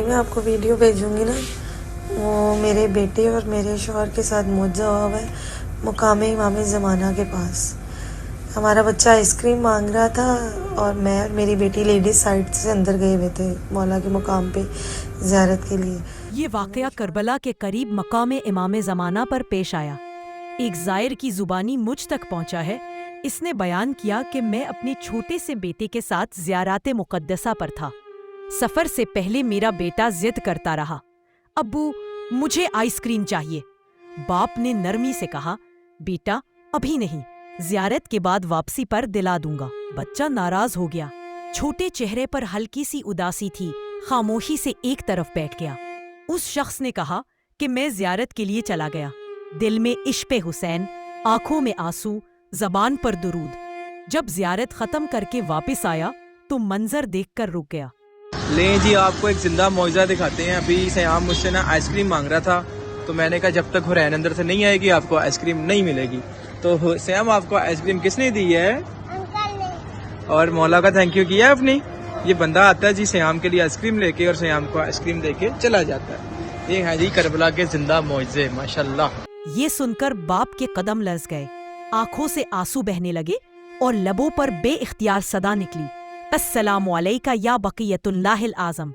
میں آپ کو ویڈیو بھیجوں گی نا، وہ میرے بیٹے اور میرے شوہر کے ساتھ معجزہ ہوا ہوا ہے مقام امام زمانہ کے پاس۔ ہمارا بچہ آئس کریم مانگ رہا تھا اور میں اور میری بیٹی لیڈیز سائڈ سے اندر گئے ہوئے تھے مولا کے مقام پہ زیارت کے لیے۔ یہ واقعہ کربلا کے قریب مقام امام زمانہ پر پیش آیا۔ ایک زائر کی زبانی مجھ تک پہنچا ہے۔ اس نے بیان کیا کہ میں اپنے چھوٹے سے بیٹے کے ساتھ زیارات مقدسہ پر تھا۔ سفر سے پہلے میرا بیٹا ضد کرتا رہا، ابو مجھے آئس کریم چاہیے۔ باپ نے نرمی سے کہا، بیٹا ابھی نہیں، زیارت کے بعد واپسی پر دلا دوں گا۔ بچہ ناراض ہو گیا، چھوٹے چہرے پر ہلکی سی اداسی تھی، خاموشی سے ایک طرف بیٹھ گیا۔ اس شخص نے کہا کہ میں زیارت کے لیے چلا گیا، دل میں عشق حسین، آنکھوں میں آنسو، زبان پر درود۔ جب زیارت ختم کر کے واپس آیا تو منظر دیکھ کر رک گیا۔ لیں جی، آپ کو ایک زندہ معجزہ دکھاتے ہیں۔ ابھی سیام مجھ سے نا آئس کریم مانگ رہا تھا، تو میں نے کہا جب تک حرین اندر سے نہیں آئے گی آپ کو آئس کریم نہیں ملے گی۔ تو سیام آپ کو آئس کریم کس نے دی ہے؟ انکل نے۔ اور مولا کا تھینک یو کیا ہے آپ نے؟ یہ بندہ آتا ہے جی سیام کے لیے آئس کریم لے کے اور سیام کو آئس کریم دے کے چلا جاتا ہے۔ یہ ہے جی کربلا کے زندہ معجزے، ماشاءاللہ۔ یہ سن کر باپ کے قدم لرز گئے، آنکھوں سے آنسو بہنے لگے اور لبوں پر بے اختیار صدا نکلی، السلام علیکہ یا بقیت اللہ العظم۔